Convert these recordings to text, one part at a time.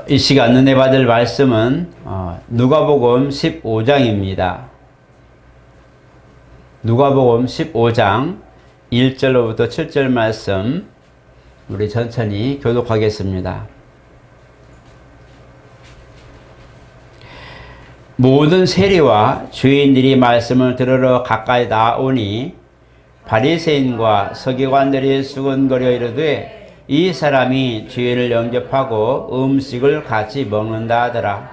이 시간 은혜 받을 말씀은 누가복음 15장입니다. 누가복음 15장 1절로부터 7절 말씀 우리 천천히 교독하겠습니다. 모든 세리와 주인들이 말씀을 들으러 가까이 나오니 바리새인과 서기관들이 수군거려 이르되 이 사람이 주인을 영접하고 음식을 같이 먹는다 하더라.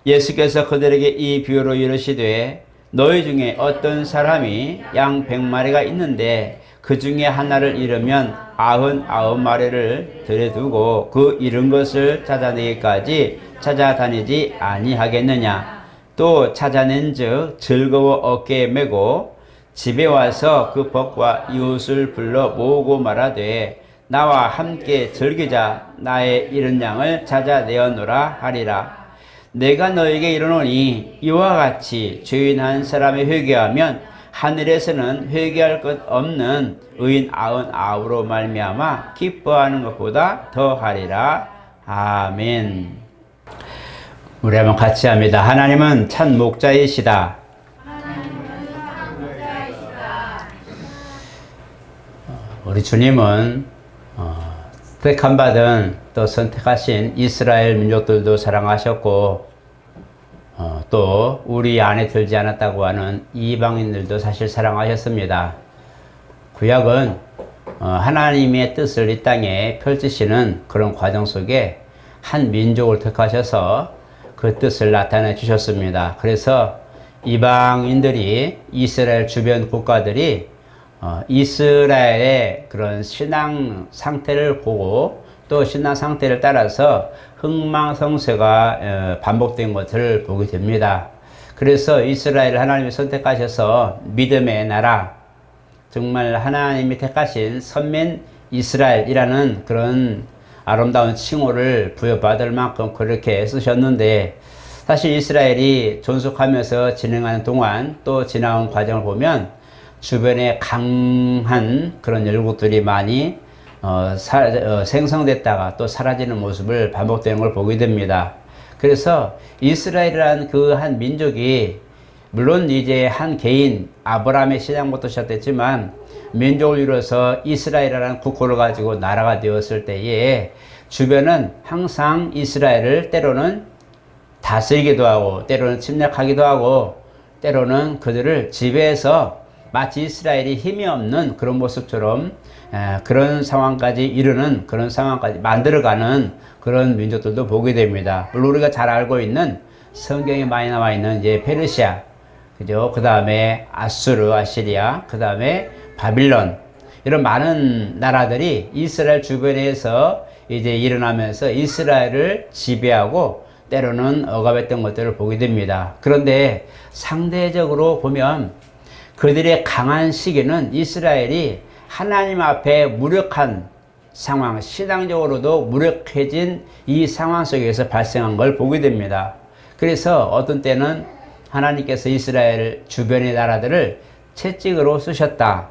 예수께서 그들에게 이 비유로 이르시되 너희 중에 어떤 사람이 양 100마리가 있는데 그 중에 하나를 잃으면 99마리를 들여두고 그 잃은 것을 찾아내기까지 찾아다니지 아니하겠느냐. 또 찾아낸즉 즐거워 어깨에 메고 집에 와서 그 벗과 이웃을 불러 모으고 말하되 나와 함께 즐기자. 나의 잃은 양을 찾아내었노라 하리라. 내가 너에게 이르노니 이와 같이 주인 한 사람이 회개하면 하늘에서는 회개할 것 없는 의인 99로 말미암아 기뻐하는 것보다 더하리라. 아멘. 우리 한번 같이 합니다. 하나님은 참 목자이시다. 우리 주님은 택함받은 또 선택하신 이스라엘 민족들도 사랑하셨고 또 우리 안에 들지 않았다고 하는 이방인들도 사실 사랑하셨습니다. 구약은 하나님의 뜻을 이 땅에 펼치시는 그런 과정 속에 한 민족을 택하셔서 그 뜻을 나타내 주셨습니다. 그래서 이방인들이 이스라엘 주변 국가들이 이스라엘의 그런 신앙 상태를 보고 또 신앙 상태를 따라서 흥망성쇠가 반복된 것을 보게 됩니다. 그래서 이스라엘을 하나님이 선택하셔서 믿음의 나라, 정말 하나님이 택하신 선민 이스라엘이라는 그런 아름다운 칭호를 부여받을 만큼 그렇게 쓰셨는데, 사실 이스라엘이 존속하면서 진행하는 동안 또 지나온 과정을 보면 주변에 강한 그런 열국들이 많이 생성됐다가 또 사라지는 모습을 반복되는 걸 보게 됩니다. 그래서 이스라엘이라는 그 한 민족이 물론 이제 한 개인 아브라함의 시작부터 시작됐지만 민족을 이루어서 이스라엘이라는 국호를 가지고 나라가 되었을 때에 주변은 항상 이스라엘을 때로는 다스리기도 하고 때로는 침략하기도 하고 때로는 그들을 지배해서 마치 이스라엘이 힘이 없는 그런 모습처럼 그런 상황까지 이르는 그런 상황까지 만들어가는 그런 민족들도 보게 됩니다. 물론 우리가 잘 알고 있는 성경에 많이 나와 있는 이제 페르시아, 그죠? 그 다음에 아수르, 아시리아, 그 다음에 바빌론, 이런 많은 나라들이 이스라엘 주변에서 이제 일어나면서 이스라엘을 지배하고 때로는 억압했던 것들을 보게 됩니다. 그런데 상대적으로 보면 그들의 강한 시기는 이스라엘이 하나님 앞에 무력한 상황, 신앙적으로도 무력해진 이 상황 속에서 발생한 걸 보게 됩니다. 그래서 어떤 때는 하나님께서 이스라엘 주변의 나라들을 채찍으로 쓰셨다,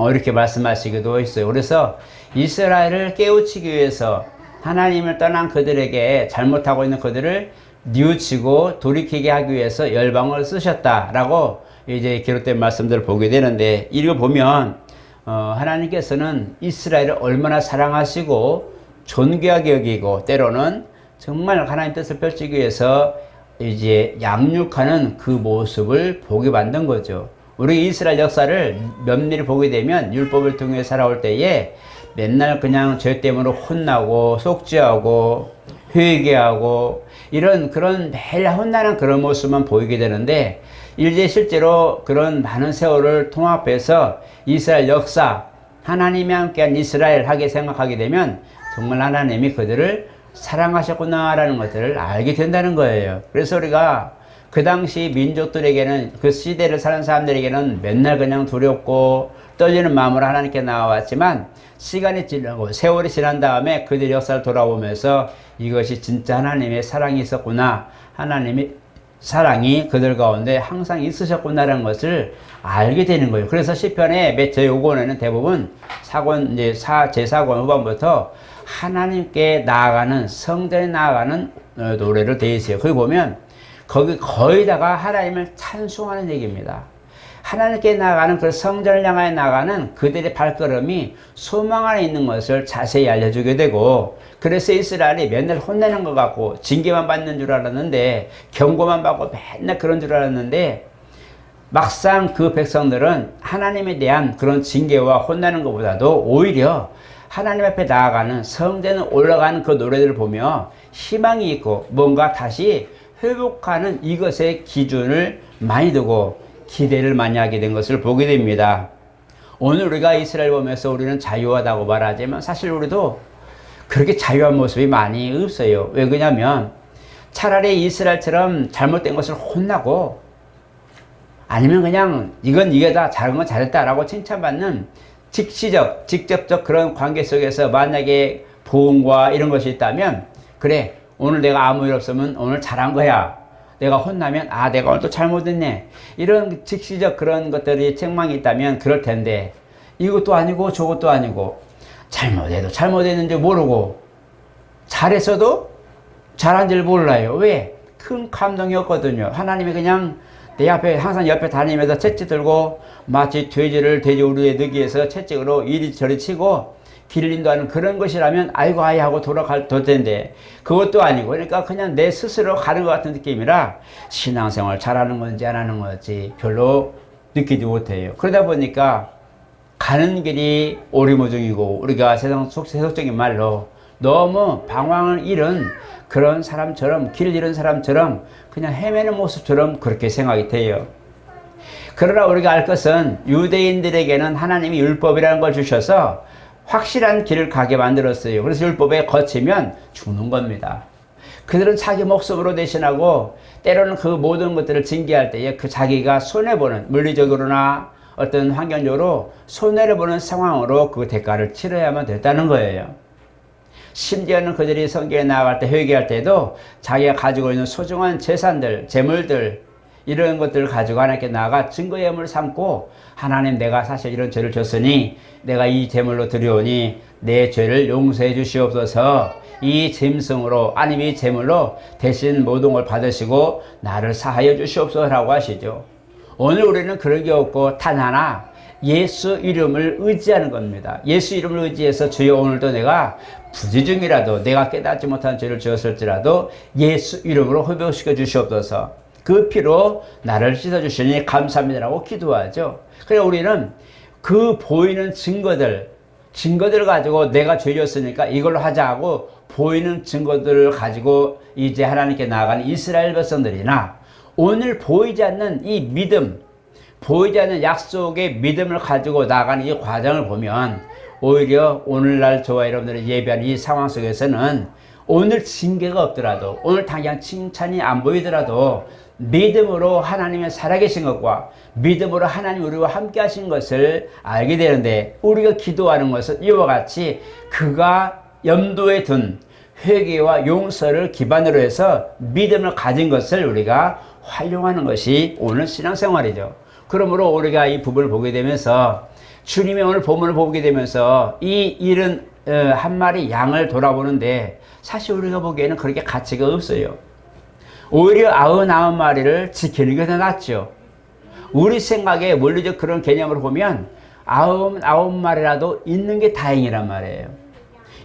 이렇게 말씀하시기도 했어요. 그래서 이스라엘을 깨우치기 위해서 하나님을 떠난 그들에게 잘못하고 있는 그들을 뉘우치고 돌이키게 하기 위해서 열방을 쓰셨다라고 이제 기록된 말씀들을 보게 되는데, 이걸 보면 하나님께서는 이스라엘을 얼마나 사랑하시고 존귀하게 여기고 때로는 정말 하나님 뜻을 펼치기 위해서 이제 양육하는 그 모습을 보게 만든 거죠. 우리 이스라엘 역사를 면밀히 보게 되면 율법을 통해 살아올 때에 맨날 그냥 죄 때문에 혼나고 속죄하고 회개하고 이런 그런 매일 혼나는 그런 모습만 보이게 되는데, 이제 실제로 그런 많은 세월을 통합해서 이스라엘 역사, 하나님이 함께한 이스라엘 하게 생각하게 되면 정말 하나님이 그들을 사랑하셨구나라는 것들을 알게 된다는 거예요. 그래서 우리가 그 당시 민족들에게는, 그 시대를 사는 사람들에게는 맨날 그냥 두렵고 떨리는 마음으로 하나님께 나와왔지만 시간이 지나고 세월이 지난 다음에 그들의 역사를 돌아보면서 이것이 진짜 하나님의 사랑이 있었구나, 하나님이 사랑이 그들 가운데 항상 있으셨구나라는 것을 알게 되는 거예요. 그래서 시편의 제5권에는 대부분 제4권 후반부터 하나님께 나아가는, 성전에 나아가는 노래로 되어 있어요. 거기 보면 거기 거의 다가 하나님을 찬송하는 얘기입니다. 하나님께 나아가는 그 성전을 향하여 나아가는 그들의 발걸음이 소망 안에 있는 것을 자세히 알려주게 되고, 그래서 이스라엘이 맨날 혼내는 것 같고 징계만 받는 줄 알았는데, 경고만 받고 맨날 그런 줄 알았는데, 막상 그 백성들은 하나님에 대한 그런 징계와 혼나는 것보다도 오히려 하나님 앞에 나아가는, 성전에 올라가는 그 노래들을 보며 희망이 있고 뭔가 다시 회복하는 이것의 기준을 많이 두고 기대를 많이 하게 된 것을 보게 됩니다. 오늘 우리가 이스라엘 보면서 우리는 자유하다고 말하지만 사실 우리도 그렇게 자유한 모습이 많이 없어요. 왜 그러냐면 차라리 이스라엘처럼 잘못된 것을 혼나고, 아니면 그냥 이게 다 잘한 건 잘했다라고 칭찬받는 직시적, 직접적 그런 관계 속에서 만약에 보응과 이런 것이 있다면, 그래, 오늘 내가 아무 일 없으면 오늘 잘한 거야. 내가 혼나면 내가 오늘 또 잘못했네. 이런 직시적 그런 것들이 책망이 있다면 그럴 텐데, 이것도 아니고 저것도 아니고, 잘못해도 잘못했는지 모르고 잘했어도 잘한 줄 몰라요. 왜? 큰 감동이 없거든요. 하나님이 그냥 내 앞에 항상 옆에 다니면서 채찍 들고 마치 돼지를 돼지우리에 넣기 위해서 채찍으로 이리저리 치고 길 인도하는 그런 것이라면 아이고 아이 하고 돌아갈 텐데, 그것도 아니고, 그러니까 그냥 내 스스로 가는 것 같은 느낌이라 신앙생활 잘하는 건지 안 하는 건지 별로 느끼지 못해요. 그러다 보니까 가는 길이 오리무중이고, 우리가 세속적인 말로 너무 방황을 잃은 그런 사람처럼, 길 잃은 사람처럼 그냥 헤매는 모습처럼 그렇게 생각이 돼요. 그러나 우리가 알 것은 유대인들에게는 하나님이 율법이라는 걸 주셔서 확실한 길을 가게 만들었어요. 그래서 율법에 거치면 죽는 겁니다. 그들은 자기 목숨으로 대신하고 때로는 그 모든 것들을 징계할 때에 그 자기가 손해보는, 물리적으로나 어떤 환경적으로 손해를 보는 상황으로 그 대가를 치러야만 됐다는 거예요. 심지어는 그들이 성경에 나아갈 때, 회개할 때도 자기가 가지고 있는 소중한 재산들, 재물들, 이런 것들을 가지고 하나님께 나아가 증거 예물을 삼고, 하나님, 내가 사실 이런 죄를 졌으니 내가 이 제물로 드려오니 내 죄를 용서해 주시옵소서. 이 짐승으로, 아니면 이 제물로 대신 모든 걸 받으시고 나를 사하여 주시옵소서라고 하시죠. 오늘 우리는 그런 게 없고 단 하나, 예수 이름을 의지하는 겁니다. 예수 이름을 의지해서 주여, 오늘도 내가 부지 중이라도, 내가 깨닫지 못한 죄를 지었을지라도 예수 이름으로 회복시켜 주시옵소서. 그 피로 나를 씻어주시니 감사합니다라고 기도하죠. 그래서 우리는 그 보이는 증거들을 가지고 내가 죄졌으니까 이걸로 하자 하고 보이는 증거들을 가지고 이제 하나님께 나아가는 이스라엘 백성들이나, 오늘 보이지 않는 이 믿음, 보이지 않는 약속의 믿음을 가지고 나아가는 이 과정을 보면, 오히려 오늘날 저와 여러분들이 예배하는 이 상황 속에서는 오늘 징계가 없더라도, 오늘 당장 칭찬이 안 보이더라도 믿음으로 하나님의 살아계신 것과 믿음으로 하나님 우리와 함께 하신 것을 알게 되는데, 우리가 기도하는 것은 이와 같이 그가 염두에 둔 회개와 용서를 기반으로 해서 믿음을 가진 것을 우리가 활용하는 것이 오늘 신앙생활이죠. 그러므로 우리가 이 부분을 보게 되면서, 주님의 오늘 본문을 보게 되면서 이 일은 한 마리 양을 돌아보는데 사실 우리가 보기에는 그렇게 가치가 없어요. 오히려 99마리를 지키는 게 더 낫죠. 우리 생각에 물리적 그런 개념으로 보면 99마리라도 있는 게 다행이란 말이에요.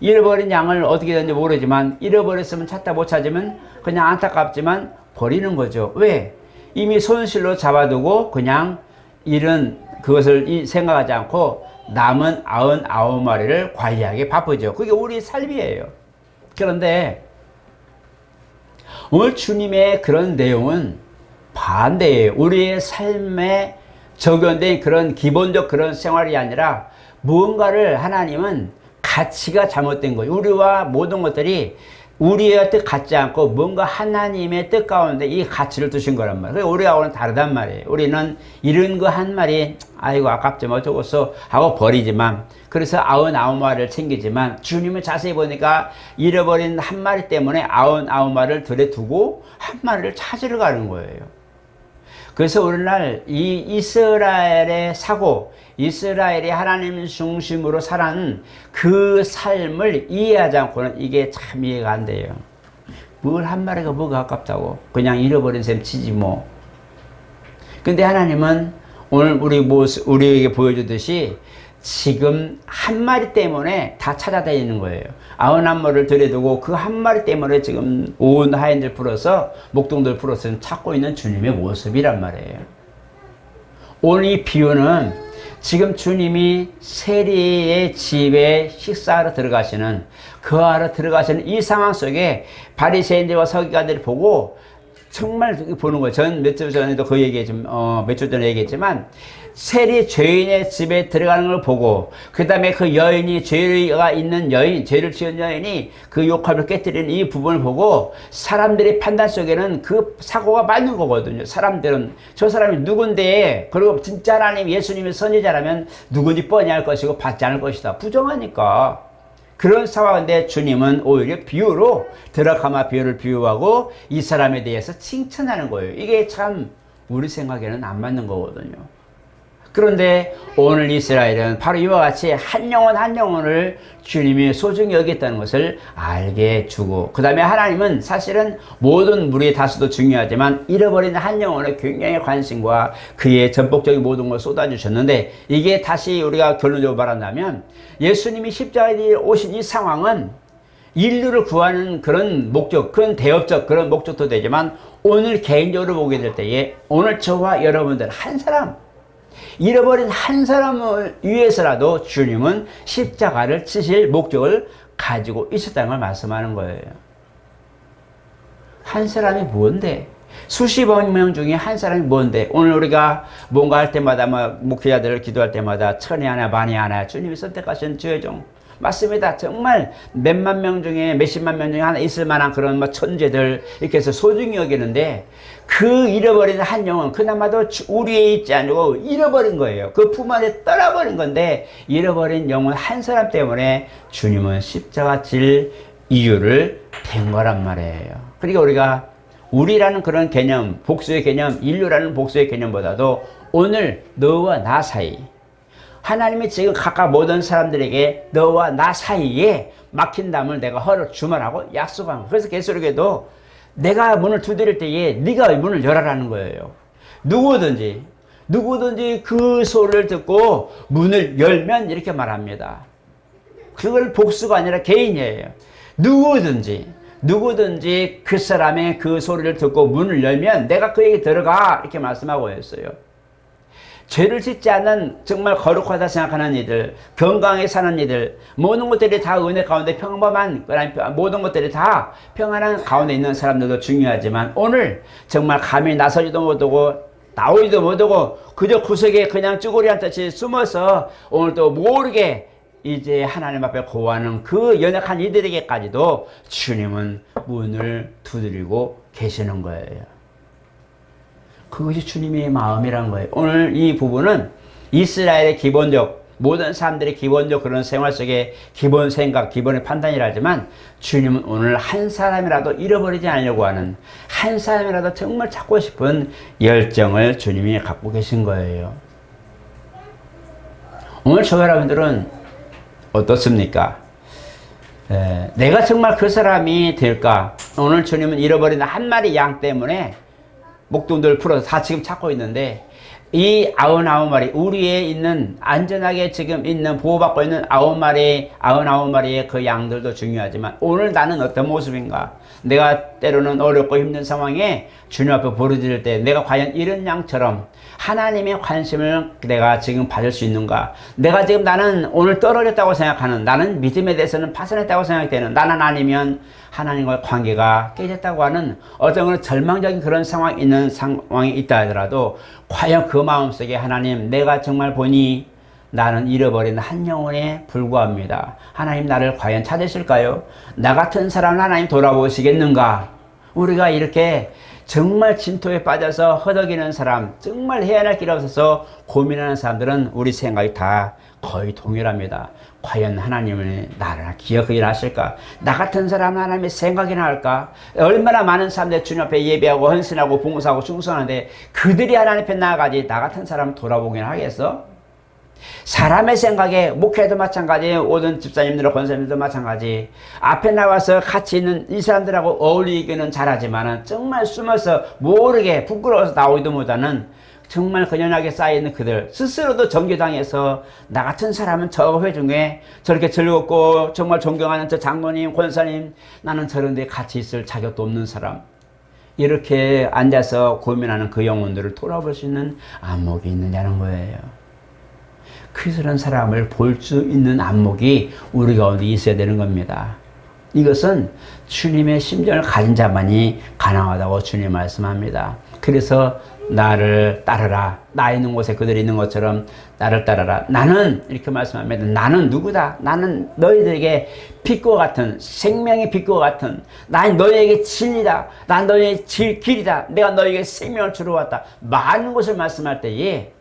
잃어버린 양을 어떻게 되는지 모르지만, 잃어버렸으면 찾다 못 찾으면 그냥 안타깝지만 버리는 거죠. 왜? 이미 손실로 잡아두고 그냥 잃은 그것을 생각하지 않고 남은 99마리를 관리하기 바쁘죠. 그게 우리 삶이에요. 그런데 오늘 주님의 그런 내용은 반대예요. 우리의 삶에 적용된 그런 기본적 그런 생활이 아니라, 무언가를 하나님은 가치가 잘못된 거예요. 우리와 모든 것들이 우리의 뜻 같지 않고 뭔가 하나님의 뜻 가운데 이 가치를 두신 거란 말이에요. 그래서 우리하고는 다르단 말이에요. 우리는 이런 거 한 마리 아이고 아깝지 뭐 어쩌고서 하고 버리지만, 그래서 99마리를 챙기지만 주님은 자세히 보니까 잃어버린 한 마리 때문에 99마리를 들에 두고 한 마리를 찾으러 가는 거예요. 그래서 오늘날 이 이스라엘의 사고, 이스라엘이 하나님 중심으로 살아는 그 삶을 이해하지 않고는 이게 참 이해가 안 돼요. 뭘 한 마리가 뭐가 아깝다고. 그냥 잃어버린 셈 치지 뭐. 근데 하나님은 오늘 우리에게 보여주듯이 지금 한 마리 때문에 다 찾아다니는 거예요. 99마리를 들여두고 그 한 마리 때문에 지금 온 하인들 풀어서 목동들 풀어서 찾고 있는 주님의 모습이란 말이에요. 오늘 이 비유는 지금 주님이 세리의 집에 식사하러 들어가시는, 거하러 들어가시는 이 상황 속에 바리새인들과 서기관들이 보고 정말 보는 거예요. 전 몇 주 전에도 그 얘기 몇 주 전에 얘기했지만, 세리 죄인의 집에 들어가는 걸 보고, 그 다음에 그 여인이 죄가 있는 여인, 죄를 지은 여인이 그 욕함을 깨뜨리는 이 부분을 보고 사람들의 판단 속에는 그 사고가 맞는 거거든요. 사람들은 저 사람이 누군데, 그리고 진짜 하나님 예수님의 선지자라면 누군지 뻔히 알 것이고 받지 않을 것이다. 부정하니까. 그런 상황인데 주님은 오히려 비유로 드라카마 비유를 비유하고 이 사람에 대해서 칭찬하는 거예요. 이게 참 우리 생각에는 안 맞는 거거든요. 그런데 오늘 이스라엘은 바로 이와 같이 한 영혼 한 영혼을 주님이 소중히 여겼다는 것을 알게 주고, 그 다음에 하나님은 사실은 모든 무리의 다수도 중요하지만 잃어버린 한 영혼에 굉장히 관심과 그의 전폭적인 모든 걸 쏟아주셨는데, 이게 다시 우리가 결론적으로 말한다면 예수님이 십자가에 오신 이 상황은 인류를 구하는 그런 목적, 그런 대업적 그런 목적도 되지만, 오늘 개인적으로 보게 될 때에 오늘 저와 여러분들 한 사람, 잃어버린 한 사람을 위해서라도 주님은 십자가를 치실 목적을 가지고 있었다는 걸 말씀하는 거예요. 한 사람이 뭔데? 수십억 명 중에 한 사람이 뭔데? 오늘 우리가 뭔가 할 때마다 목회자들을 기도할 때마다 천이 하나 만이 하나 주님이 선택하신 주의 종. 맞습니다. 정말 몇만 명 중에 몇십만 명 중에 하나 있을 만한 그런 천재들 이렇게 해서 소중히 여기는데, 그 잃어버린 한 영혼, 그나마도 우리에 있지 않고 잃어버린 거예요. 그 품 안에 떠나버린 건데, 잃어버린 영혼 한 사람 때문에 주님은 십자가 질 이유를 된 거란 말이에요. 그러니까 우리가 우리라는 그런 개념, 복수의 개념, 인류라는 복수의 개념보다도 오늘 너와 나 사이, 하나님이 지금 각각 모든 사람들에게 너와 나 사이에 막힌 담을 내가 주문하고 약속한 거예요. 그래서 계시록에도 내가 문을 두드릴 때에 네가 문을 열어라는 거예요. 누구든지 그 소리를 듣고 문을 열면 이렇게 말합니다. 그걸 복수가 아니라 개인이에요. 누구든지 그 사람의 그 소리를 듣고 문을 열면 내가 그에게 들어가, 이렇게 말씀하고 있어요. 죄를 짓지 않는 정말 거룩하다 생각하는 이들, 건강하게 사는 이들, 모든 것들이 다 은혜 가운데 평범한, 모든 것들이 다 평안한 가운데 있는 사람들도 중요하지만, 오늘 정말 감히 나서지도 못하고 나오지도 못하고 그저 구석에 그냥 쭈구리한 듯이 숨어서 오늘도 모르게 이제 하나님 앞에 고하는 그 연약한 이들에게까지도 주님은 문을 두드리고 계시는 거예요. 그것이 주님의 마음이란 거예요. 오늘 이 부분은 이스라엘의 모든 사람들의 기본적 그런 생활 속의 기본 생각, 기본의 판단이라지만, 주님은 오늘 한 사람이라도 잃어버리지 않으려고 하는, 한 사람이라도 정말 찾고 싶은 열정을 주님이 갖고 계신 거예요. 오늘 저 여러분들은 어떻습니까? 내가 정말 그 사람이 될까? 오늘 주님은 잃어버린 한 마리 양 때문에 목동들 풀어서 다 지금 찾고 있는데, 이 99마리, 우리에 있는, 안전하게 지금 있는, 보호받고 있는 99마리의 그 양들도 중요하지만, 오늘 나는 어떤 모습인가? 내가 때로는 어렵고 힘든 상황에 주님 앞에 부르짖을 때 내가 과연 이런 양처럼 하나님의 관심을 내가 지금 받을 수 있는가? 내가 지금 나는 오늘 떨어졌다고 생각하는, 나는 믿음에 대해서는 파산했다고 생각되는, 나는 아니면 하나님과의 관계가 깨졌다고 하는 어떤 그런 절망적인 그런 상황이 있다 하더라도, 과연 그 마음속에 하나님, 내가 정말 보니 나는 잃어버린 한 영혼에 불과합니다. 하나님 나를 과연 찾으실까요? 나 같은 사람을 하나님 돌아보시겠는가? 우리가 이렇게 정말 진토에 빠져서 허덕이는 사람, 정말 해안할 길 없어서 고민하는 사람들은 우리 생각이 다 거의 동일합니다. 과연 하나님은 나를 기억이나 하실까? 나 같은 사람은 하나님의 생각이나 할까? 얼마나 많은 사람들이 주님 앞에 예배하고 헌신하고 봉사하고 충성하는데 그들이 하나님 앞에 나아가지 나 같은 사람을 돌아보기나 하겠어? 사람의 생각에 목회도 마찬가지, 오던 집사님들, 권사님들도 마찬가지. 앞에 나와서 같이 있는 이 사람들하고 어울리기는 잘하지만 정말 숨어서 모르게 부끄러워서 나오기도 못하는 정말 근연하게 쌓여있는 그들 스스로도 정죄당해서 나 같은 사람은 저 회중에 저렇게 즐겁고 정말 존경하는 저 장로님, 권사님, 나는 저런 데 같이 있을 자격도 없는 사람, 이렇게 앉아서 고민하는 그 영혼들을 돌아볼 수 있는 안목이 있느냐는 거예요. 그런 사람을 볼 수 있는 안목이 우리 가운데 있어야 되는 겁니다. 이것은 주님의 심정을 가진 자만이 가능하다고 주님 말씀합니다. 그래서 나를 따르라. 나 있는 곳에 그들이 있는 것처럼 나를 따르라. 나는 이렇게 말씀합니다. 나는 누구다? 나는 너희들에게 빛과 같은, 생명의 빛과 같은, 난 너희에게 진리다. 난 너희의 길이다. 내가 너희에게 생명을 주러 왔다. 많은 것을 말씀할 때에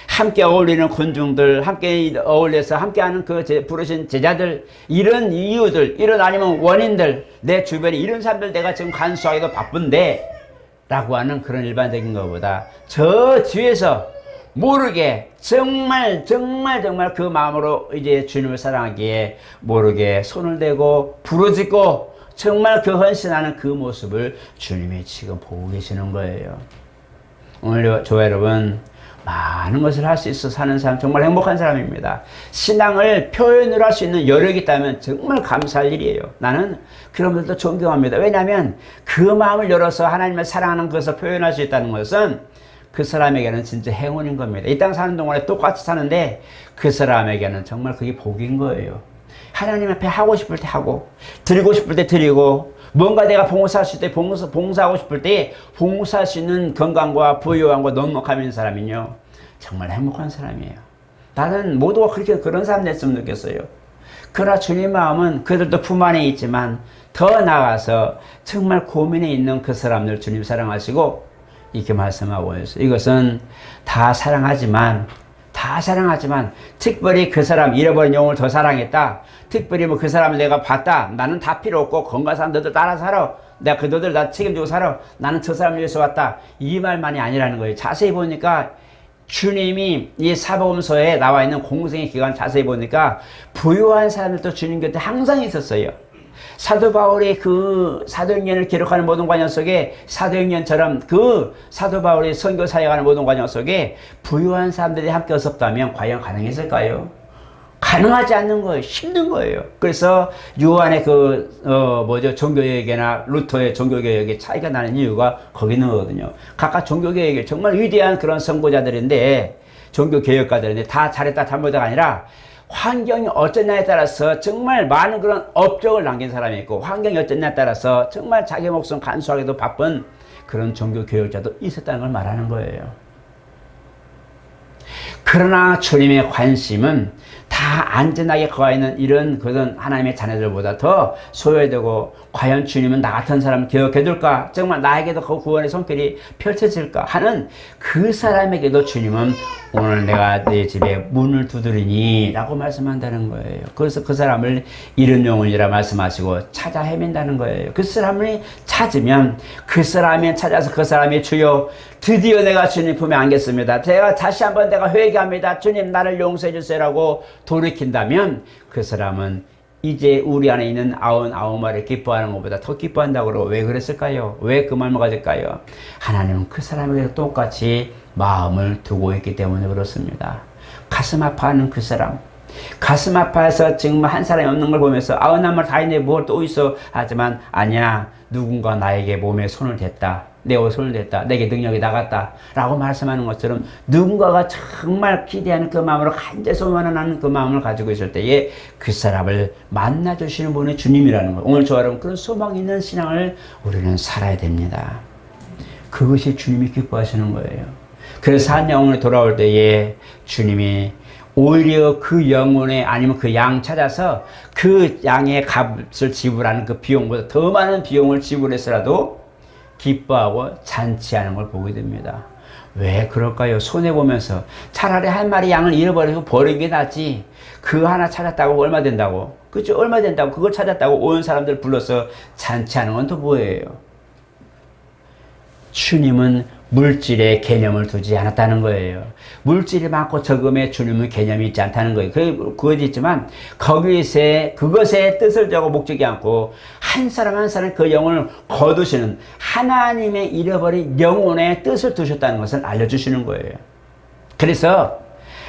함께 어울리는 군중들, 함께 어울려서 함께하는 그 부르신 제자들, 이런 이유들, 이런 아니면 원인들, 내 주변에 이런 사람들 내가 지금 간수하기도 바쁜데 라고 하는 그런 일반적인 것보다 저 뒤에서 모르게 정말 그 마음으로 이제 주님을 사랑하기에 모르게 손을 대고 부르짖고 정말 그 헌신하는 그 모습을 주님이 지금 보고 계시는 거예요. 오늘 저와 여러분, 많은 것을 할 수 있어 사는 사람 정말 행복한 사람입니다. 신앙을 표현을 할 수 있는 여력이 있다면 정말 감사할 일이에요. 나는 그런 분들도 존경합니다. 왜냐하면 그 마음을 열어서 하나님을 사랑하는 것을 표현할 수 있다는 것은 그 사람에게는 진짜 행운인 겁니다. 이 땅 사는 동안에 똑같이 사는데 그 사람에게는 정말 그게 복인 거예요. 하나님 앞에 하고 싶을 때 하고, 드리고 싶을 때 드리고, 뭔가 내가 봉사할 수 있을 때 봉사하고 싶을 때 봉사할 수 있는 건강과 부유함과 넉넉함이 있는 사람은요, 정말 행복한 사람이에요. 나는 모두가 그런 사람 됐으면 좋겠어요. 그러나 주님 마음은 그들도 품 안에 있지만 더 나아가서 정말 고민에 있는 그 사람들 주님 사랑하시고 이렇게 말씀하고 있어요. 이것은 다 사랑하지만 특별히 그 사람 잃어버린 영혼을 더 사랑했다. 특별히 뭐 그 사람을 내가 봤다. 나는 다 필요 없고 건강한 사람들도 따라 살아. 내가 그들을 다 책임지고 살아. 나는 저 사람을 위해서 왔다. 이 말만이 아니라는 거예요. 자세히 보니까 주님이 이 사복음서에 나와 있는 공생의 기간 자세히 보니까 부유한 사람들도 주님 곁에 항상 있었어요. 사도 바울이 그 사도행전을 기록하는 모든 과정 속에 사도행전처럼 그 사도 바울이 선교 사역하는 모든 과정 속에 부유한 사람들이 함께 없었다면 과연 가능했을까요? 가능하지 않는 거예요. 힘든 거예요. 그래서 요한의 종교개혁이나 루터의 종교개혁의 차이가 나는 이유가 거기 있는 거거든요. 각각 종교개혁이 정말 위대한 그런 선구자들인데, 종교개혁가들인데 다 잘했다 잘못했다가 아니라 환경이 어쩌냐에 따라서 정말 많은 그런 업적을 남긴 사람이 있고, 환경이 어쩌냐에 따라서 정말 자기 목숨 간수하기도 바쁜 그런 종교개혁자도 있었다는 걸 말하는 거예요. 그러나 주님의 관심은 다 안전하게 거하있는 이런 그런 하나님의 자녀들보다 더 소외되고, 과연 주님은 나 같은 사람을 기억해둘까? 정말 나에게도 그 구원의 손길이 펼쳐질까? 하는 그 사람에게도 주님은 오늘 내가 내 집에 문을 두드리니 라고 말씀한다는 거예요. 그래서 그 사람을 잃은 영혼이라 말씀하시고 찾아 헤맨다는 거예요. 그 사람을 찾으면 그 사람이 찾아서 그 사람이 주여 드디어 내가 주님 품에 안겠습니다. 제가 다시 한번 내가 회개합니다. 주님 나를 용서해 주세요라고 돌이킨다면 그 사람은 이제 우리 안에 있는 99마리를 기뻐하는 것보다 더 기뻐한다고 그러고, 왜 그랬을까요? 왜 그 마음을 가질까요? 하나님은 그 사람에게 똑같이 마음을 두고 있기 때문에 그렇습니다. 가슴 아파하는 그 사람, 가슴 아파해서 지금 한 사람이 없는 걸 보면서 나물 다 있네 뭘 또 있어 하지만 아니야, 누군가 나에게 몸에 손을 댔다, 내 손을 댔다, 내게 능력이 나갔다 라고 말씀하는 것처럼 누군가가 정말 기대하는 그 마음으로 간절히 소원하는 그 마음을 가지고 있을 때에 그 사람을 만나주시는 분이 주님이라는 거예요. 오늘 저와 여러분 그런 소망 있는 신앙을 우리는 살아야 됩니다. 그것이 주님이 기뻐하시는 거예요. 그래서 한 영혼이 돌아올 때에 주님이 오히려 그 영혼에 아니면 그 양 찾아서 그 양의 값을 지불하는 그 비용보다 더 많은 비용을 지불해서라도 기뻐하고 잔치하는 걸 보게 됩니다. 왜 그럴까요? 손해보면서 차라리 한 마리 양을 잃어버리고 버리는 게 낫지. 그 하나 찾았다고 얼마 된다고? 그죠? 얼마 된다고? 그걸 찾았다고 온 사람들 불러서 잔치하는 건 또 뭐예요? 주님은 물질의 개념을 두지 않았다는 거예요. 물질이 많고 적음에 주님은 개념이 있지 않다는 거예요. 그것이 있지만 그것의 뜻을 정하고 목적이 않고 한 사람 한 사람 그 영혼을 거두시는 하나님의 잃어버린 영혼의 뜻을 두셨다는 것을 알려주시는 거예요. 그래서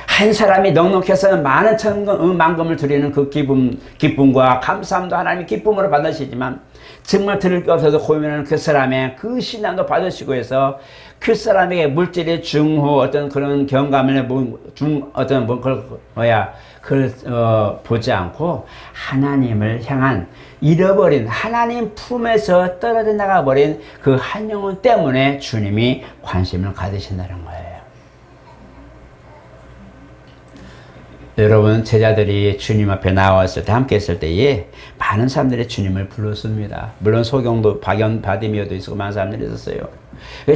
한 사람이 넉넉해서 많은 천금, 만금을 드리는 그 기쁨과 감사함도 하나님의 기쁨으로 받으시지만 정말 들을 게 없어서 고민하는 그 사람의 그 신앙도 받으시고 해서 그 사람에게 물질의 중후 어떤 그런 경감을 보지 않고 하나님을 향한 잃어버린 하나님 품에서 떨어져 나가버린 그 한 영혼 때문에 주님이 관심을 가지신다는 거예요. 여러분, 제자들이 주님 앞에 나왔을 때, 함께 했을 때에 많은 사람들이 주님을 불렀습니다. 물론 소경도, 바디미어도 있었고 많은 사람들이 있었어요.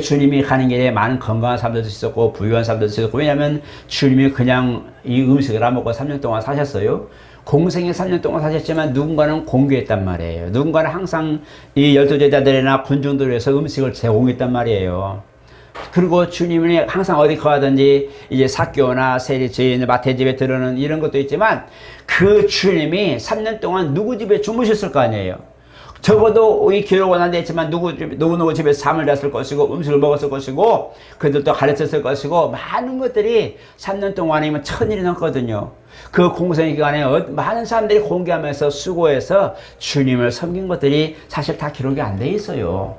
주님이 가는 길에 많은 건강한 사람들도 있었고 부유한 사람들도 있었고, 왜냐하면 주님이 그냥 이 음식을 안 먹고 3년 동안 사셨어요. 공생에 3년 동안 사셨지만 누군가는 공개했단 말이에요. 누군가는 항상 이 12제자들이나 군중들을 위해서 음식을 제공했단 말이에요. 그리고 주님이 항상 어디 가든지 이제 사교나 세리집, 마태집에 들어오는 이런 것도 있지만 그 주님이 3년 동안 누구 집에 주무셨을 거 아니에요. 적어도 이 기록은 안 되지만 누구 집에서 잠을 잤을 것이고 음식을 먹었을 것이고 그들도 가르쳤을 것이고 많은 것들이 3년 동안이면 1000일이 넘거든요. 그 공생의 기간에 많은 사람들이 공개하면서 수고해서 주님을 섬긴 것들이 사실 다 기록이 안 돼 있어요.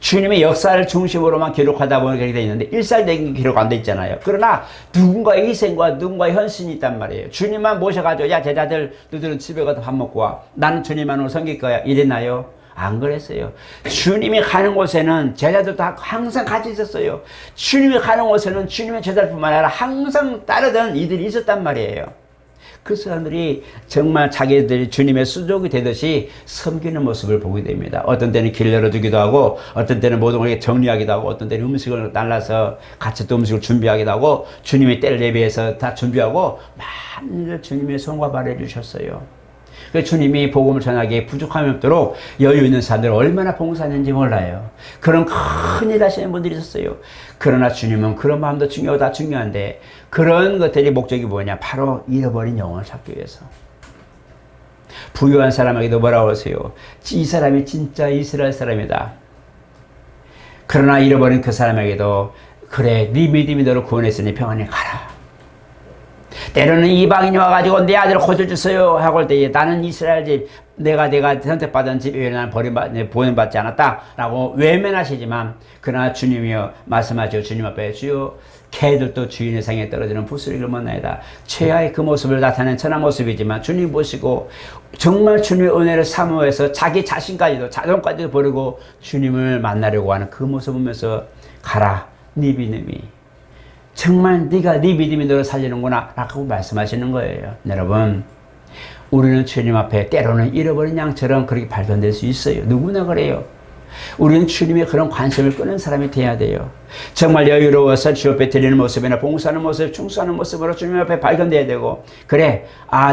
주님의 역사를 중심으로만 기록하다 보니 그렇게 되어 있는데 일살된 기록 안 돼 있잖아요. 그러나 누군가의 희생과 누군가의 헌신이 있단 말이에요. 주님만 모셔가지고 야 제자들 너희들은 집에 가서 밥 먹고 와. 나는 주님만으로 섬길 거야. 이랬나요? 안 그랬어요. 주님이 가는 곳에는 제자들도 항상 같이 있었어요. 주님이 가는 곳에는 주님의 제자들뿐만 아니라 항상 따르던 이들이 있었단 말이에요. 그 사람들이 정말 자기들이 주님의 수족이 되듯이 섬기는 모습을 보게 됩니다. 어떤 때는 길 열어주기도 하고 어떤 때는 모든 걸 정리하기도 하고 어떤 때는 음식을 날라서 같이 또 음식을 준비하기도 하고 주님의 때를 예비해서 다 준비하고 많은 걸 주님의 손과 발해 주셨어요. 주님이 복음을 전하기에 부족함이 없도록 여유 있는 사람들 얼마나 봉사했는지 몰라요. 그런 큰일 하시는 분들이 있었어요. 그러나 주님은 그런 마음도 중요한데 그런 것들이 목적이 뭐냐? 바로 잃어버린 영혼을 찾기 위해서. 부유한 사람에게도 뭐라고 하세요? 이 사람이 진짜 이스라엘 사람이다. 그러나 잃어버린 그 사람에게도 그래 네 믿음이 너를 구원했으니 평안히 가라. 때로는 이방인이 와가지고 내 아들을 고쳐주세요 하고 할 때에 나는 이스라엘 집 내가 선택받은 집에 나는 보냄받지 않았다 라고 외면하시지만 그러나 주님이여 말씀하시오. 주님 앞에 주여 개들도 주인의 상에 떨어지는 부스러기를 만나이다. 최하의 그 모습을 나타낸 천한 모습이지만 주님 보시고 정말 주님의 은혜를 사모해서 자기 자신까지도 자존까지도 버리고 주님을 만나려고 하는 그 모습을 보면서 가라 네 믿음이 정말 네 믿음이 너를 살리는구나 라고 말씀하시는 거예요. 여러분 우리는 주님 앞에 때로는 잃어버린 양처럼 그렇게 발견될 수 있어요. 누구나 그래요. 우리는 주님의 그런 관심을 끄는 사람이 돼야 돼요. 정말 여유로워서 주 앞에 드리는 모습이나 봉사하는 모습, 충수하는 모습으로 주님 앞에 발견돼야 되고 그래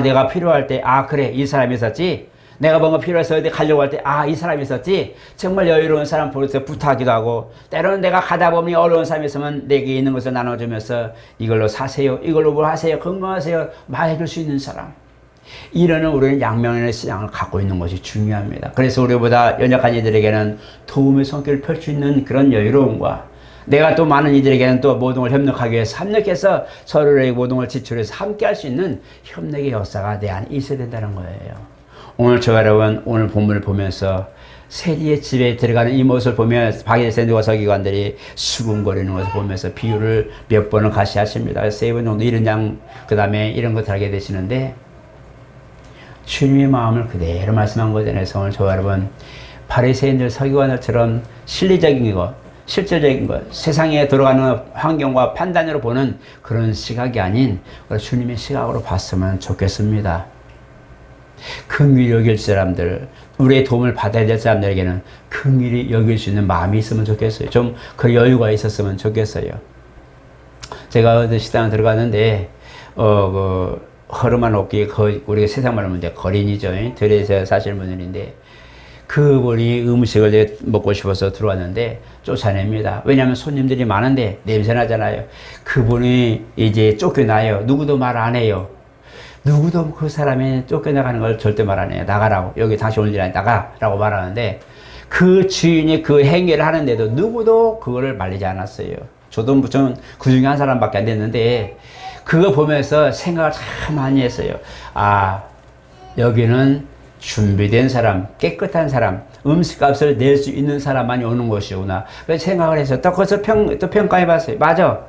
내가 필요할 때 그래 이 사람이 있었지. 내가 뭔가 필요해서 어디 가려고 할 때 이 사람이 있었지. 정말 여유로운 사람 보면서 부탁하기도 하고 때로는 내가 가다 보니 어려운 사람이 있으면 내게 있는 것을 나눠주면서 이걸로 사세요. 이걸로 뭘 하세요. 건강하세요. 말해줄 수 있는 사람. 이러는 우리는 양면의 신앙을 갖고 있는 것이 중요합니다. 그래서 우리보다 연약한 이들에게는 도움의 손길을 펼 수 있는 그런 여유로움과 내가 또 많은 이들에게는 또 모든 걸 협력하기 위해서 협력해서 서로의 모든 걸 지출해서 함께 할 수 있는 협력의 역사가 내 안에 있어야 된다는 거예요. 오늘 저 여러분 오늘 본문을 보면서 세리의 집에 들어가는 이 모습을 보면 바리새인과 서기관들이 수군거리는 것을 보면서 비유를 몇 번을 같이 하십니다. 3번 정도 이런 양 그 다음에 이런 것을 하게 되시는데 주님의 마음을 그대로 말씀한 거잖아요. 오늘 저 여러분 바리새인들 서기관들처럼 실리적인 것 실질적인 것, 세상에 돌아가는 환경과 판단으로 보는 그런 시각이 아닌 주님의 시각으로 봤으면 좋겠습니다. 긍휼히 여길 사람들, 우리의 도움을 받아야 될 사람들에게는 긍휼히 여길 수 있는 마음이 있으면 좋겠어요. 좀 그 여유가 있었으면 좋겠어요. 제가 어디 식당에 들어갔는데 허름한 옷기, 우리가 세상 말로 하면 거린이죠. 들에서 사시는 분들인데 그분이 음식을 먹고 싶어서 들어왔는데 쫓아냅니다. 왜냐하면 손님들이 많은데 냄새 나잖아요. 그분이 이제 쫓겨나요. 누구도 말 안 해요. 누구도 그 사람이 쫓겨나가는 걸 절대 말 안 해요. 나가라고. 여기 다시 올 일 아니 나가라고 말하는데 그 주인이 그 행위를 하는데도 누구도 그거를 말리지 않았어요. 저는 그 중에 한 사람밖에 안 됐는데 그거 보면서 생각을 참 많이 했어요. 아, 여기는 준비된 사람, 깨끗한 사람, 음식값을 낼 수 있는 사람만이 오는 곳이구나. 그래서 생각을 해서 또 거기서 또 평가해봤어요. 맞아.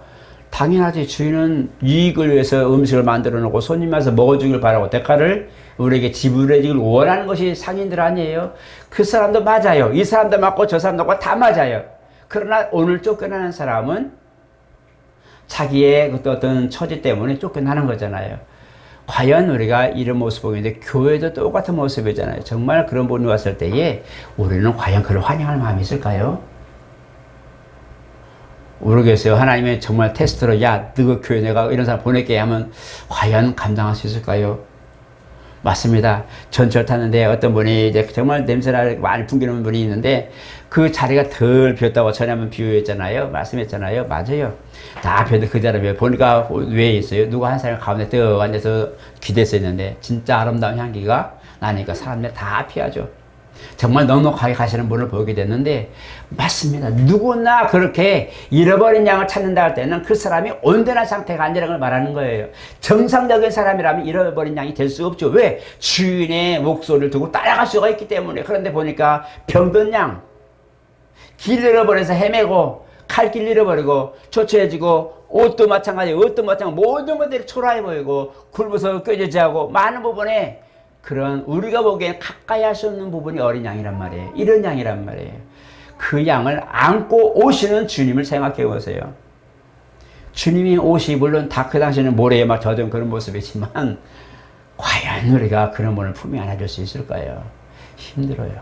당연하지. 주인은 이익을 위해서 음식을 만들어 놓고 손님 와서 먹어주길 바라고 대가를 우리에게 지불해 주길 원하는 것이 상인들 아니에요. 그 사람도 맞아요. 이 사람도 맞고 저 사람도 맞고 다 맞아요. 그러나 오늘 쫓겨나는 사람은 자기의 어떤 처지 때문에 쫓겨나는 거잖아요. 과연 우리가 이런 모습을 보는데 교회도 똑같은 모습이잖아요. 정말 그런 분이 왔을 때에 우리는 과연 그를 환영할 마음이 있을까요? 모르겠어요. 하나님의 정말 테스트로 야, 너 교회 내가 이런 사람 보낼게 하면 과연 감당할 수 있을까요? 맞습니다. 전철 탔는데 어떤 분이 이제 정말 냄새나게 많이 풍기는 분이 있는데 그 자리가 덜 비었다고 전에 한번 비유했잖아요. 말씀했잖아요. 맞아요. 다 비었는데 그 자리에 보니까 왜 있어요? 누가 한 사람이 가운데 떡 앉아서 기대서 있는데 진짜 아름다운 향기가 나니까 사람들 다 피하죠. 정말 넉넉하게 가시는 분을 보게 됐는데 맞습니다. 누구나 그렇게 잃어버린 양을 찾는다 할 때는 그 사람이 온전한 상태가 아니라는 걸 말하는 거예요. 정상적인 사람이라면 잃어버린 양이 될 수 없죠. 왜? 주인의 목소리를 두고 따라갈 수가 있기 때문에. 그런데 보니까 병든 양, 길 잃어버려서 헤매고 칼길 잃어버리고 초췌해지고 옷도 마찬가지, 모든 것들이 초라해 보이고 굵어서 꾀지지하고 많은 부분에 그런 우리가 보기엔 가까이 할 수 없는 부분이 어린 양이란 말이에요. 이런 양이란 말이에요. 그 양을 안고 오시는 주님을 생각해 보세요. 주님이 옷이 물론 다 그 당시에는 모래에 막 젖은 그런 모습이지만 과연 우리가 그런 분을 품에 안아줄 수 있을까요? 힘들어요.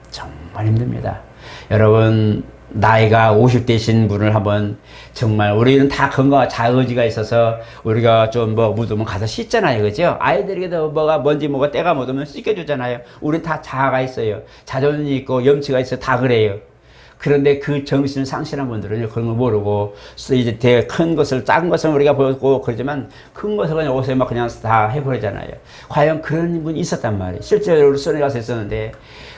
정말 힘듭니다. 여러분 나이가 50대신 분을 한번 정말 우리는 다 건강한 자의지가 있어서 우리가 좀 뭐 묻으면 가서 씻잖아요. 그죠? 아이들에게도 뭔지 때가 묻으면 씻겨주잖아요. 우리 다 자아가 있어요. 자존심이 있고 염치가 있어 다 그래요. 그런데 그 정신을 상실한 분들은 그런 걸 모르고 이제 되게 큰 것을 작은 것을 우리가 보고 그러지만 큰 것을 그냥 옷에 막 그냥 다 해버리잖아요. 과연 그런 분이 있었단 말이에요. 실제로 손에 가서 있었는데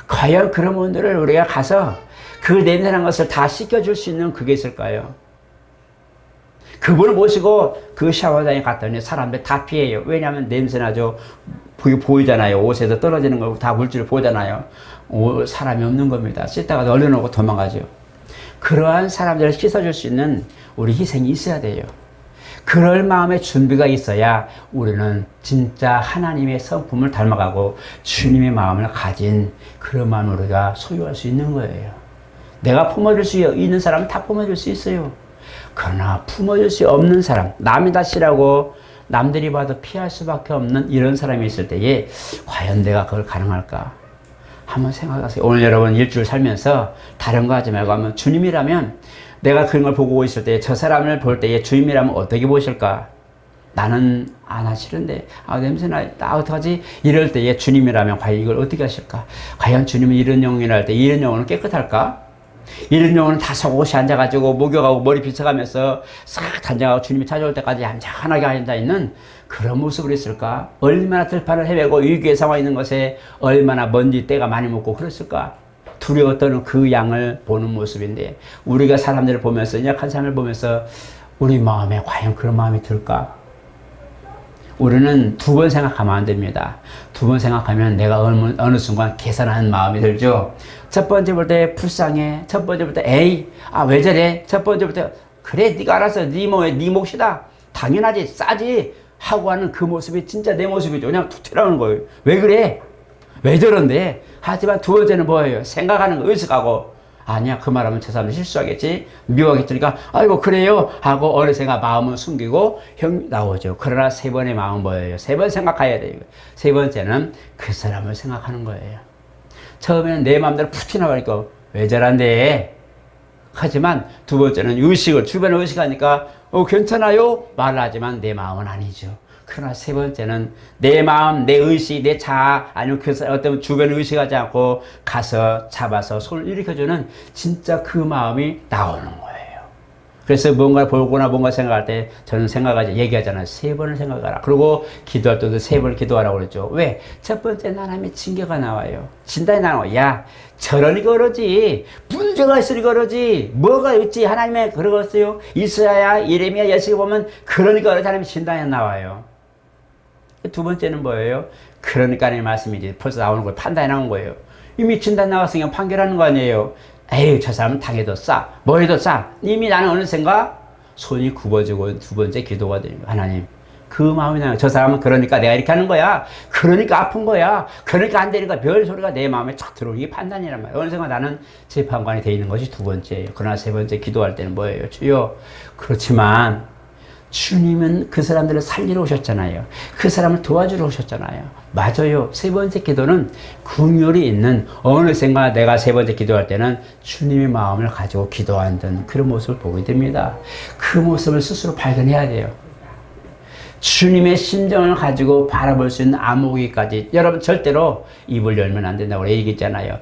과연 그런 분들을 우리가 가서 그 냄새난 것을 다 씻겨줄 수 있는 그게 있을까요? 그분을 모시고 그 샤워장에 갔더니 사람들 다 피해요. 왜냐하면 냄새나죠. 보이잖아요. 옷에서 떨어지는 거 다 물질을 보잖아요. 사람이 없는 겁니다. 씻다가 얼려놓고 도망가죠. 그러한 사람들을 씻어줄 수 있는 우리 희생이 있어야 돼요. 그럴 마음의 준비가 있어야 우리는 진짜 하나님의 성품을 닮아가고 주님의 마음을 가진 그런 마음을 우리가 소유할 수 있는 거예요. 내가 품어줄 수 있는 사람은 다 품어줄 수 있어요. 그러나 품어줄 수 없는 사람, 남이 다 싫어하고 남들이 봐도 피할 수밖에 없는 이런 사람이 있을 때에 과연 내가 그걸 가능할까? 한번 생각하세요. 오늘 여러분 일주일 살면서 다른 거 하지 말고 하면 주님이라면 내가 그런 걸 보고 있을 때 저 사람을 볼 때에 주님이라면 어떻게 보실까? 나는 싫은데 냄새나 어떡하지? 이럴 때에 주님이라면 과연 이걸 어떻게 하실까? 과연 주님은 이런 영혼이라 할 때 이런 영혼은 깨끗할까? 이런 영혼은 다 속옷이 앉아가지고 목욕하고 머리 빗어가면서 싹 단장하고 주님이 찾아올 때까지 얌전하게 앉아있는 그런 모습으로 있을까? 얼마나 들판을 헤매고 위기의 상황에 있는 것에 얼마나 먼지 때가 많이 묻고 그랬을까? 두려워 떠는 그 양을 보는 모습인데 우리가 사람들을 보면서 약한 사람을 보면서 우리 마음에 과연 그런 마음이 들까? 우리는 두 번 생각하면 안 됩니다. 두 번 생각하면 내가 어느 순간 계산하는 마음이 들죠. 첫 번째 볼 때 불쌍해. 첫 번째 볼 때 에이 왜 저래. 첫 번째 볼 때 그래 네가 알아서 네 몫이다. 당연하지 싸지 하고 하는 그 모습이 진짜 내 모습이죠. 그냥 툭 튀어나오는 거예요. 왜 그래? 왜 저런데? 하지만 두 번째는 뭐예요? 생각하는 거 의식하고 아니야, 그 말하면 저 사람은 실수하겠지, 미워하겠으니까 아이고 그래요 하고 어느새가 마음은 숨기고 형 나오죠. 그러나 세 번의 마음은 뭐예요? 세 번 생각해야 돼요. 세 번째는 그 사람을 생각하는 거예요. 처음에는 내 마음대로 푹 튀나가니까 왜 저란데? 하지만 두 번째는 의식을, 주변을 의식하니까 괜찮아요 말을 하지만 내 마음은 아니죠. 그러나 세 번째는 내 마음, 내 의식, 내 자아, 아니면 그 어떤 주변을 의식하지 않고 가서 잡아서 손을 일으켜주는 진짜 그 마음이 나오는 거예요. 그래서 뭔가를 보거나 뭔가 생각할 때 저는 생각하지, 얘기하잖아요. 세 번을 생각하라. 그리고 기도할 때도 세 번을 기도하라고 그랬죠. 왜? 첫 번째 하나님의 징계가 나와요. 진단이 나와요. 야, 저러니까 그러지. 문제가 있으니까 그러지. 뭐가 있지? 하나님의 그러겠어요. 이스라엘, 예레미야, 예수가 보면 그러니까 그러지. 하나님의 진단이 나와요. 두 번째는 뭐예요? 그러니까 하나님의 말씀이 이제 벌써 나오는 거예요. 판단이 나온 거예요. 이미 진단 나왔으니까 판결하는 거 아니에요. 에이, 저 사람은 당해도 싸. 뭐해도 싸. 이미 나는 어느샌가 손이 굽어지고 두 번째 기도가 되는 거예요. 하나님, 그 마음이 나요. 저 사람은 그러니까 내가 이렇게 하는 거야. 그러니까 아픈 거야. 그러니까 안 되니까 별 소리가 내 마음에 쫙 들어오는 게 판단이란 말이에요. 어느샌가 나는 재판관이 되어 있는 것이 두 번째예요. 그러나 세 번째 기도할 때는 뭐예요? 주여, 그렇지만 주님은 그 사람들을 살리러 오셨잖아요. 그 사람을 도와주러 오셨잖아요. 맞아요. 세 번째 기도는 긍휼이 있는, 어느샌가 내가 세 번째 기도할 때는 주님의 마음을 가지고 기도하는 그런 모습을 보게 됩니다. 그 모습을 스스로 발견해야 돼요. 주님의 심정을 가지고 바라볼 수 있는 안목이까지. 여러분 절대로 입을 열면 안 된다고 얘기했잖아요.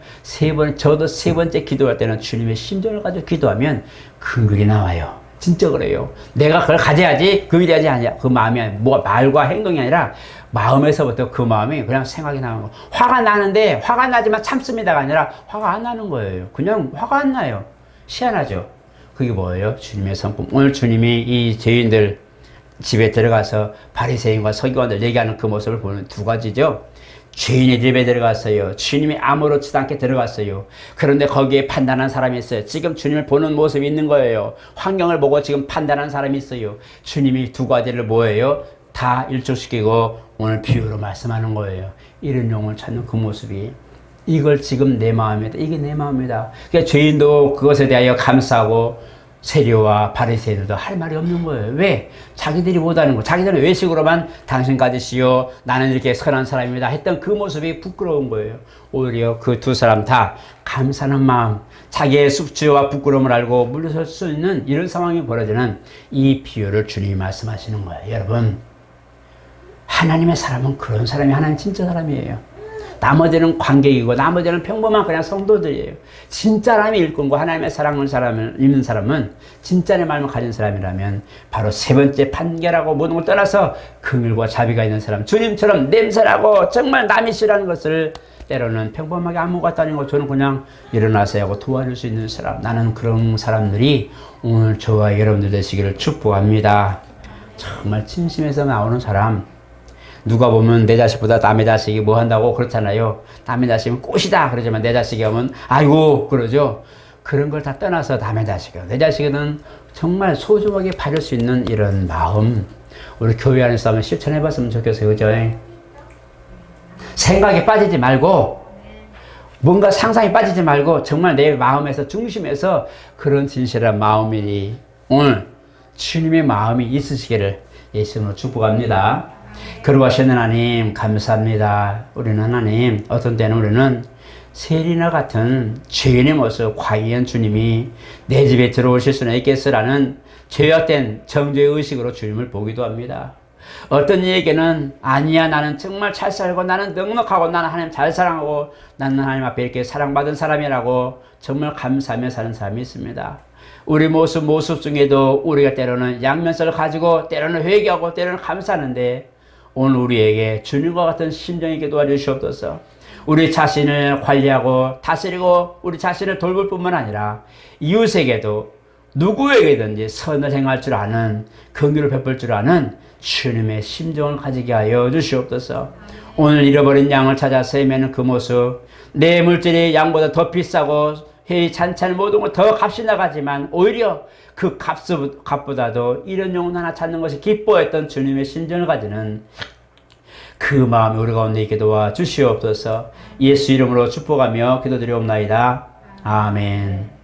저도 세 번째 기도할 때는 주님의 심정을 가지고 기도하면 긍휼이 나와요. 진짜 그래요. 내가 그걸 가져야지, 그 일이 하지 않냐. 그 마음이 아니라, 뭐 말과 행동이 아니라 마음에서부터 그 마음이 그냥 생각이 나는 거. 화가 나는데, 화가 나지만 참습니다가 아니라 화가 안 나는 거예요. 그냥 화가 안 나요. 희한하죠. 그게 뭐예요? 주님의 성품. 오늘 주님이 이 죄인들 집에 들어가서 바리새인과 서기관들 얘기하는 그 모습을 보는 두 가지죠. 죄인의 집에 들어갔어요. 주님이 아무렇지도 않게 들어갔어요. 그런데 거기에 판단한 사람이 있어요. 지금 주님을 보는 모습이 있는 거예요. 환경을 보고 지금 판단한 사람이 있어요. 주님이 두 가지를 뭐예요? 다 일조시키고 오늘 비유로 말씀하는 거예요. 이런 영혼을 찾는 그 모습이, 이걸 지금 내 마음이다. 이게 내 마음이다. 그러니까 죄인도 그것에 대하여 감사하고 세리와 바리새인들도 할 말이 없는 거예요. 왜? 자기들이 못하는 거. 자기들은 외식으로만 당신까지시오, 나는 이렇게 선한 사람입니다 했던 그 모습이 부끄러운 거예요. 오히려 그 두 사람 다 감사하는 마음, 자기의 숙주와 부끄러움을 알고 물러설 수 있는 이런 상황이 벌어지는 이 비유를 주님이 말씀하시는 거예요. 여러분, 하나님의 사람은 그런 사람이, 하나님 진짜 사람이에요. 나머지는 관객이고 나머지는 평범한 그냥 성도들이에요. 진짜 하나님의 일꾼과 하나님의 사랑을 입는 사람은, 진짜 내 마음을 가진 사람이라면 바로 세 번째 판결하고 모든 걸 떠나서 긍휼과 자비가 있는 사람, 주님처럼 냄새나고 정말 남이 싫어하는 것을 때로는 평범하게 아무것도 아닌 거 저는 그냥 일어나서 하고 도와줄 수 있는 사람, 나는 그런 사람들이 오늘 저와 여러분들 되시기를 축복합니다. 정말 진심에서 나오는 사람, 누가 보면 내 자식보다 남의 자식이 뭐 한다고 그렇잖아요. 남의 자식은 꽃이다 그러지만 내 자식이 하면 아이고 그러죠. 그런 걸 다 떠나서 남의 자식이요, 내 자식은 정말 소중하게 바를 수 있는 이런 마음, 우리 교회 안에서 한번 실천해 봤으면 좋겠어요. 그죠? 생각에 빠지지 말고, 뭔가 상상에 빠지지 말고 정말 내 마음에서, 중심에서 그런 진실한 마음이 오늘 주님의 마음이 있으시기를 예수님으로 축복합니다. 거룩하신 하나님 감사합니다. 우리는 하나님, 어떤 때는 우리는 세리나 같은 죄인의 모습, 과연 주님이 내 집에 들어오실 수는 있겠으라는 죄악된 정죄의식으로 주님을 보기도 합니다. 어떤 이에게는 아니야, 나는 정말 잘 살고 나는 넉넉하고 나는 하나님 잘 사랑하고 나는 하나님 앞에 이렇게 사랑받은 사람이라고 정말 감사하며 사는 사람이 있습니다. 우리 모습 중에도 우리가 때로는 양면성을 가지고 때로는 회개하고 때로는 감사하는데, 오늘 우리에게 주님과 같은 심정에게 도와주시옵소서. 우리 자신을 관리하고 다스리고 우리 자신을 돌볼 뿐만 아니라 이웃에게도 누구에게든지 선을 행할 줄 아는, 긍휼을 베풀 줄 아는 주님의 심정을 가지게 하여 주시옵소서. 오늘 잃어버린 양을 찾아서 헤매는 그 모습, 내 물질이 양보다 더 비싸고 회의 잔치하는 모든 걸 더 값이 나가지만 오히려 그 값보다도 이런 영혼 하나 찾는 것이 기뻐했던 주님의 심정을 가지는 그 마음이 우리 가운데 있게 도와 주시옵소서. 예수 이름으로 축복하며 기도드리옵나이다. 아멘.